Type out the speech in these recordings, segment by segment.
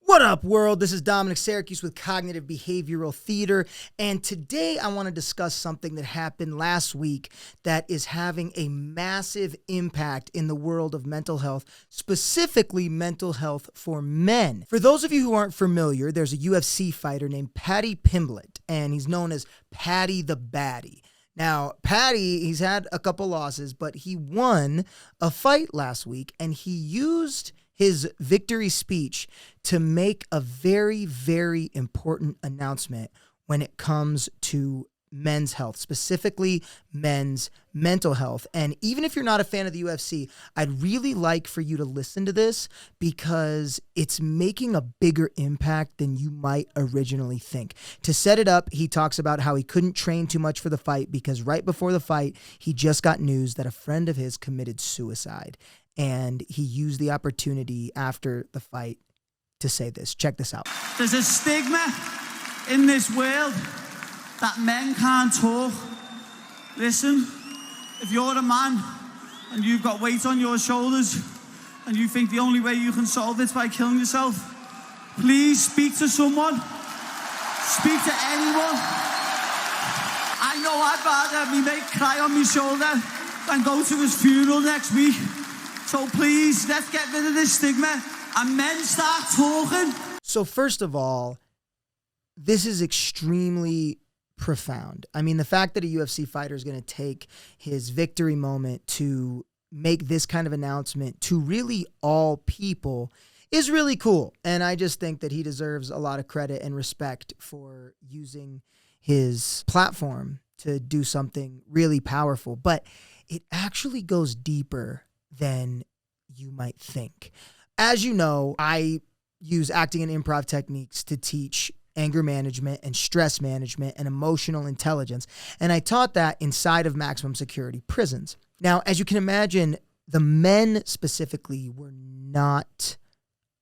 What up, world? This is Dominic, Syracuse with Cognitive Behavioral Theater, and today I want to discuss something that happened last week that is having a massive impact in the world of mental health, specifically mental health for men. For those of you who aren't familiar, there's a UFC fighter named Paddy Pimblett, and he's known as Paddy the Baddie. Now, Paddy, he's had a couple losses, but he won a fight last week, and he used his victory speech to make a very, very important announcement when it comes to men's health, specifically men's mental health. And even if you're not a fan of the UFC, I'd really like for you to listen to this because it's making a bigger impact than you might originally think. To set it up, he talks about how he couldn't train too much for the fight because right before the fight, he just got news that a friend of his committed suicide. And he used the opportunity after the fight to say this. Check this out. There's a stigma in this world that men can't talk. Listen, if you're a man and you've got weight on your shoulders and you think the only way you can solve it's by killing yourself, please speak to someone. Speak to anyone. I know I'd rather me mate cry on my shoulder than go to his funeral next week. So please, let's get rid of this stigma and men start talking. So first of all, this is extremely profound. I mean, the fact that a UFC fighter is going to take his victory moment to make this kind of announcement to really all people is really cool. And I just think that he deserves a lot of credit and respect for using his platform to do something really powerful. But it actually goes deeper than you might think. As you know, I use acting and improv techniques to teach anger management and stress management and emotional intelligence. And I taught that inside of maximum security prisons. Now, as you can imagine, the men specifically were not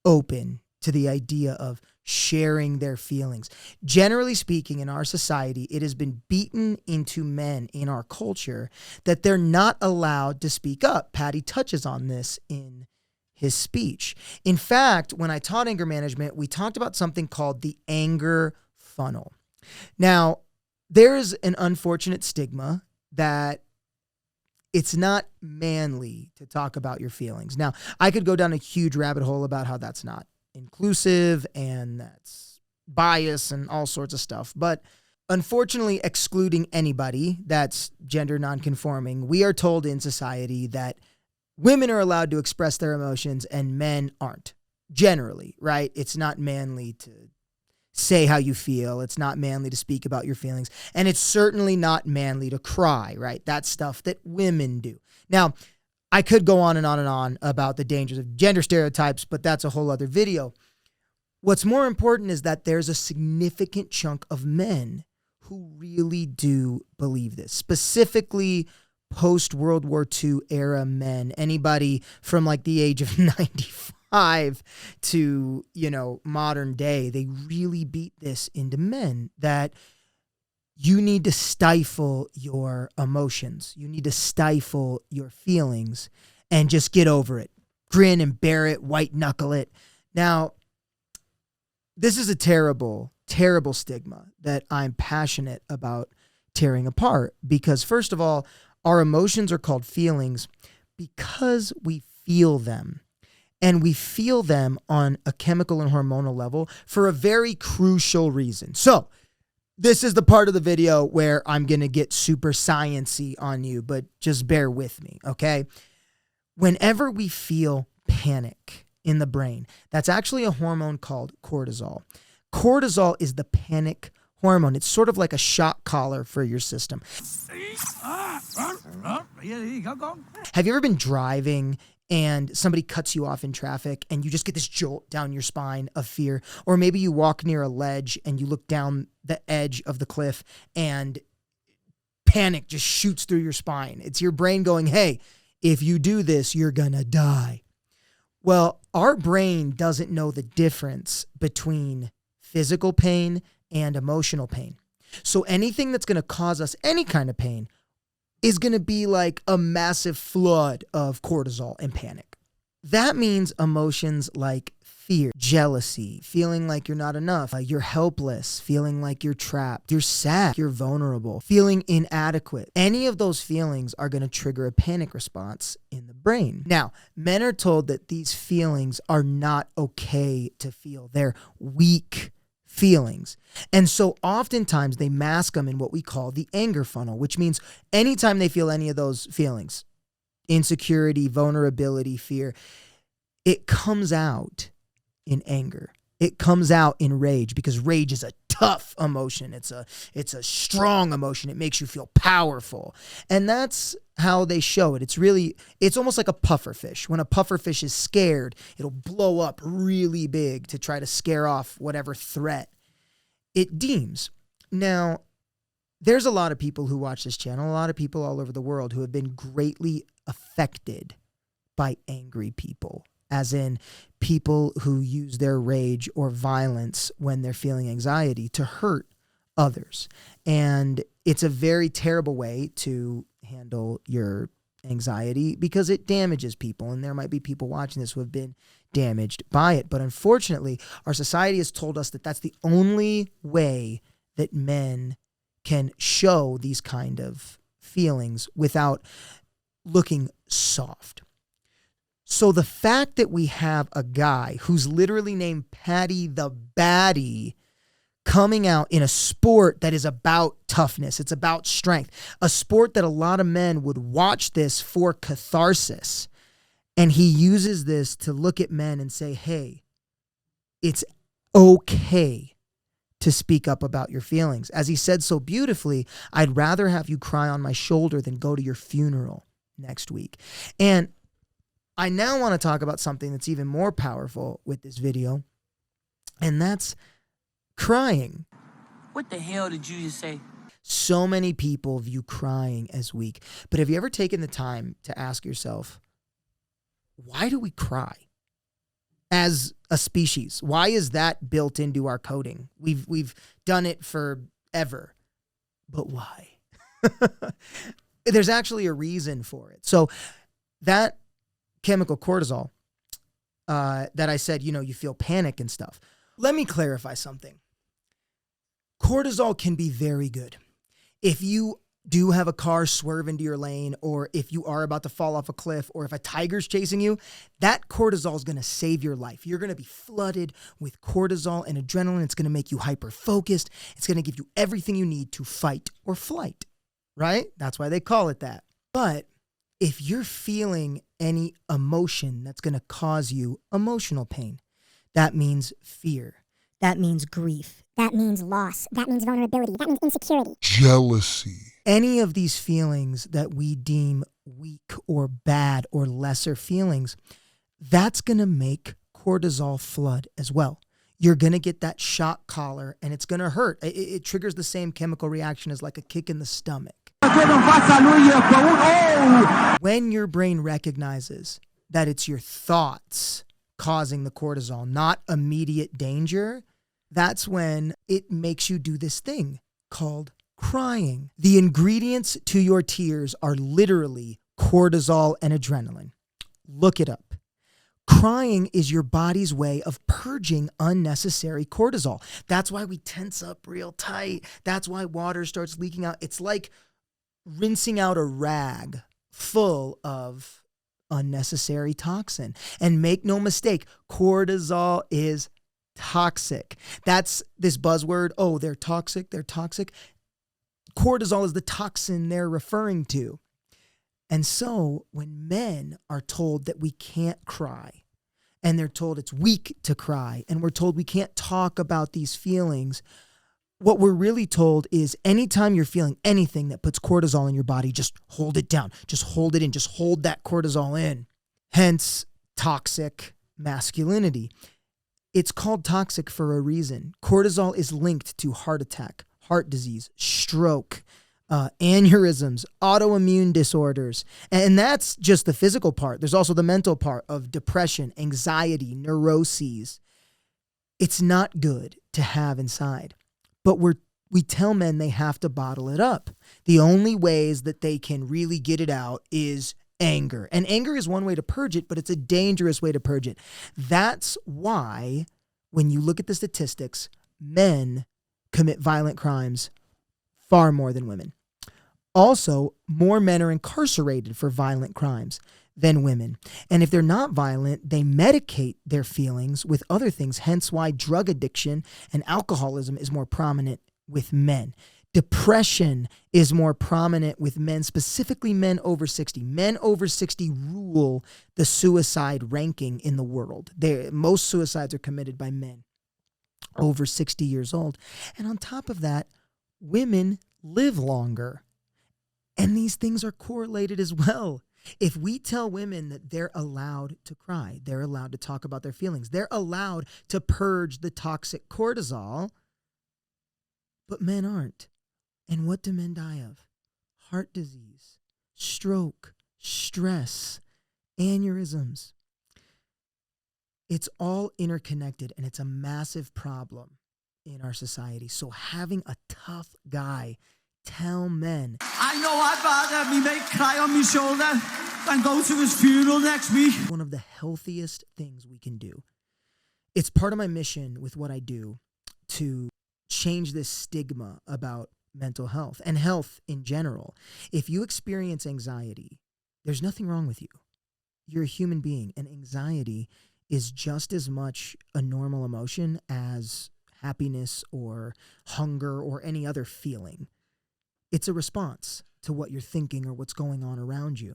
open to the idea of sharing their feelings. Generally speaking, in our society, it has been beaten into men in our culture that they're not allowed to speak up. Paddy touches on this in his speech. In fact, when I taught anger management, we talked about something called the anger funnel. Now, there is an unfortunate stigma that it's not manly to talk about your feelings. Now, I could go down a huge rabbit hole about how that's not inclusive and that's bias and all sorts of stuff. But unfortunately, excluding anybody that's gender nonconforming, we are told in society that women are allowed to express their emotions and men aren't. Generally, right? It's not manly to say how you feel. It's not manly to speak about your feelings. And it's certainly not manly to cry, right? That's stuff that women do. Now, I could go on and on and on about the dangers of gender stereotypes, but that's a whole other video. What's more important is that there's a significant chunk of men who really do believe this, specifically post-World War II era men, anybody from like the age of 95 to, modern day. They really beat this into men that you need to stifle your emotions. You need to stifle your feelings and just get over it. Grin and bear it, white knuckle it. Now, this is a terrible, terrible stigma that I'm passionate about tearing apart because, first of all, our emotions are called feelings because we feel them. And we feel them on a chemical and hormonal level for a very crucial reason. So, this is the part of the video where I'm going to get super science-y on you, but just bear with me, okay? Whenever we feel panic in the brain, that's actually a hormone called cortisol. Cortisol is the panic hormone. It's sort of like a shock collar for your system. Have you ever been driving and somebody cuts you off in traffic and you just get this jolt down your spine of fear? Or maybe you walk near a ledge and you look down the edge of the cliff and panic just shoots through your spine. It's your brain going, hey, if you do this, you're gonna die. Well, our brain doesn't know the difference between physical pain and emotional pain. So anything that's gonna cause us any kind of pain is going to be like a massive flood of cortisol and panic. That means emotions like fear, jealousy, feeling like you're not enough, you're helpless, feeling like you're trapped, you're sad, you're vulnerable, feeling inadequate. Any of those feelings are going to trigger a panic response in the brain. Now, men are told that these feelings are not okay to feel. They're weak feelings. And so oftentimes they mask them in what we call the anger funnel, which means anytime they feel any of those feelings, insecurity, vulnerability, fear, it comes out in anger. It comes out in rage, because rage is a tough emotion. It's a strong emotion. It makes you feel powerful. And that's how they show it. It's almost like a puffer fish. When a puffer fish is scared, it'll blow up really big to try to scare off whatever threat it deems. Now, there's a lot of people who watch this channel, a lot of people all over the world who have been greatly affected by angry people, as in people who use their rage or violence when they're feeling anxiety to hurt others. And it's a very terrible way to handle your anxiety because it damages people. And there might be people watching this who have been damaged by it. But unfortunately, our society has told us that that's the only way that men can show these kind of feelings without looking soft. So the fact that we have a guy who's literally named Paddy the Baddie coming out in a sport that is about toughness, it's about strength, a sport that a lot of men would watch this for catharsis, and he uses this to look at men and say, hey, it's okay to speak up about your feelings. As he said so beautifully, I'd rather have you cry on my shoulder than go to your funeral next week. And I now want to talk about something that's even more powerful with this video, and that's crying. What the hell did you just say? So many people view crying as weak, but have you ever taken the time to ask yourself, why do we cry as a species? Why is that built into our coding? We've done it forever, but why? There's actually a reason for it. So that chemical cortisol that I said, you feel panic and stuff. Let me clarify something. Cortisol can be very good. If you do have a car swerve into your lane, or if you are about to fall off a cliff, or if a tiger's chasing you, that cortisol is going to save your life. You're going to be flooded with cortisol and adrenaline. It's going to make you hyper-focused. It's going to give you everything you need to fight or flight, right? That's why they call it that. But if you're feeling any emotion that's going to cause you emotional pain, that means fear. That means grief. That means loss. That means vulnerability. That means insecurity. Jealousy. Any of these feelings that we deem weak or bad or lesser feelings, that's going to make cortisol flood as well. You're going to get that shock collar and it's going to hurt. It triggers the same chemical reaction as like a kick in the stomach. When your brain recognizes that it's your thoughts causing the cortisol, not immediate danger, that's when it makes you do this thing called crying. The ingredients to your tears are literally cortisol and adrenaline. Look it up. Crying is your body's way of purging unnecessary cortisol. That's why we tense up real tight. That's why water starts leaking out. It's like rinsing out a rag full of unnecessary toxin. And make no mistake, cortisol is toxic. That's this buzzword. Oh, they're toxic. They're toxic. Cortisol is the toxin they're referring to. And so when men are told that we can't cry, and they're told it's weak to cry, and we're told we can't talk about these feelings, what we're really told is anytime you're feeling anything that puts cortisol in your body, just hold it down. Just hold it in. Just hold that cortisol in. Hence, toxic masculinity. It's called toxic for a reason. Cortisol is linked to heart attack, heart disease, stroke, aneurysms, autoimmune disorders. And that's just the physical part. There's also the mental part of depression, anxiety, neuroses. It's not good to have inside. But we tell men they have to bottle it up. The only ways that they can really get it out is anger. And anger is one way to purge it, but it's a dangerous way to purge it. That's why when you look at the statistics, men commit violent crimes far more than women. Also, more men are incarcerated for violent crimes than women. And if they're not violent, they medicate their feelings with other things, hence why drug addiction and alcoholism is more prominent with men. Depression is more prominent with men, specifically men over 60. Men over 60 rule the suicide ranking in the world. Most suicides are committed by men over 60 years old. And on top of that, women live longer. And these things are correlated as well. If we tell women that they're allowed to cry, they're allowed to talk about their feelings, they're allowed to purge the toxic cortisol, but men aren't. And what do men die of? Heart disease, stroke, stress, aneurysms. It's all interconnected, and it's a massive problem in our society. So having a tough guy tell men, I know I'd rather have me mate cry on my shoulder than go to his funeral next week. one of the healthiest things we can do. It's part of my mission with what I do to change this stigma about mental health and health in general. If you experience anxiety, there's nothing wrong with you. You're a human being, and anxiety is just as much a normal emotion as happiness or hunger or any other feeling. It's a response to what you're thinking or what's going on around you.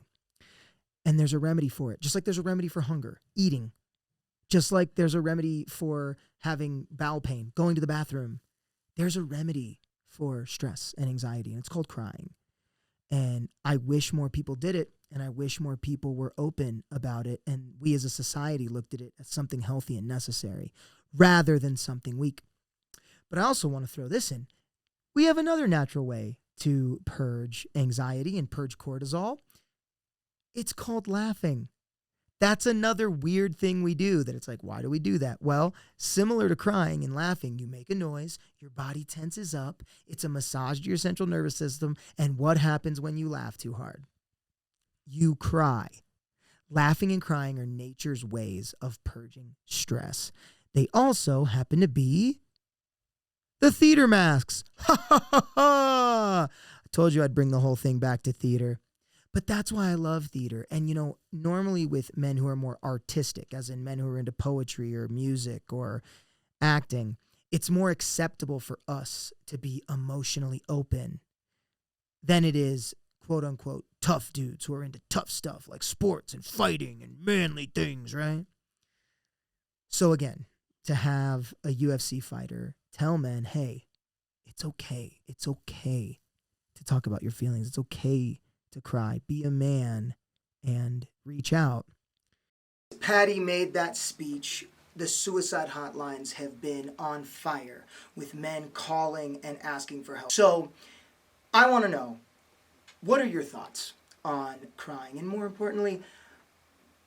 And there's a remedy for it, just like there's a remedy for hunger, eating, just like there's a remedy for having bowel pain, going to the bathroom. There's a remedy for stress and anxiety, and it's called crying. And I wish more people did it, and I wish more people were open about it, and we as a society looked at it as something healthy and necessary rather than something weak. But I also want to throw this in. We have another natural way to purge anxiety and purge cortisol. It's called laughing. That's another weird thing we do that it's like, why do we do that? Well, similar to crying and laughing, you make a noise, your body tenses up, it's a massage to your central nervous system, and what happens when you laugh too hard? You cry. Laughing and crying are nature's ways of purging stress. They also happen to be the theater masks. Ha ha ha ha! I told you I'd bring the whole thing back to theater. But that's why I love theater. And, you know, normally with men who are more artistic, as in men who are into poetry or music or acting, it's more acceptable for us to be emotionally open than it is, quote unquote, tough dudes who are into tough stuff like sports and fighting and manly things, right? So again, to have a UFC fighter tell men, hey, it's okay. It's okay to talk about your feelings. It's okay to cry. Be a man and reach out. Paddy made that speech. The suicide hotlines have been on fire with men calling and asking for help. So I want to know, what are your thoughts on crying? And more importantly,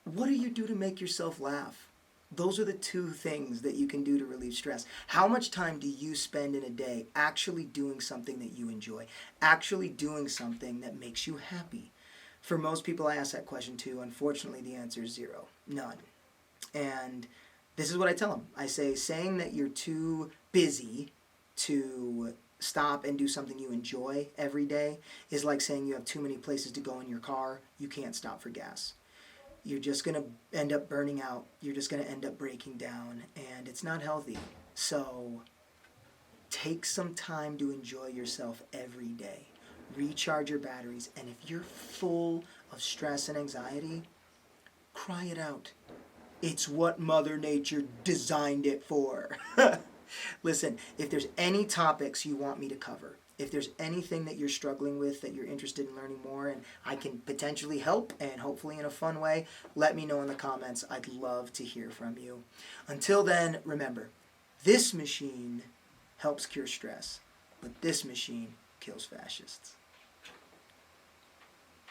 what do you do to make yourself laugh? Those are the two things that you can do to relieve stress. How much time do you spend in a day actually doing something that you enjoy? Actually doing something that makes you happy? For most people I ask that question to, unfortunately the answer is zero. None. And this is what I tell them. I say, saying that you're too busy to stop and do something you enjoy every day is like saying you have too many places to go in your car, you can't stop for gas. You're just going to end up burning out. You're just going to end up breaking down, and it's not healthy. So take some time to enjoy yourself every day. Recharge your batteries, and if you're full of stress and anxiety, cry it out. It's what Mother Nature designed it for. Listen, if there's any topics you want me to cover, if there's anything that you're struggling with, that you're interested in learning more, and I can potentially help, and hopefully in a fun way, let me know in the comments. I'd love to hear from you. Until then, remember, this machine helps cure stress, but this machine kills fascists.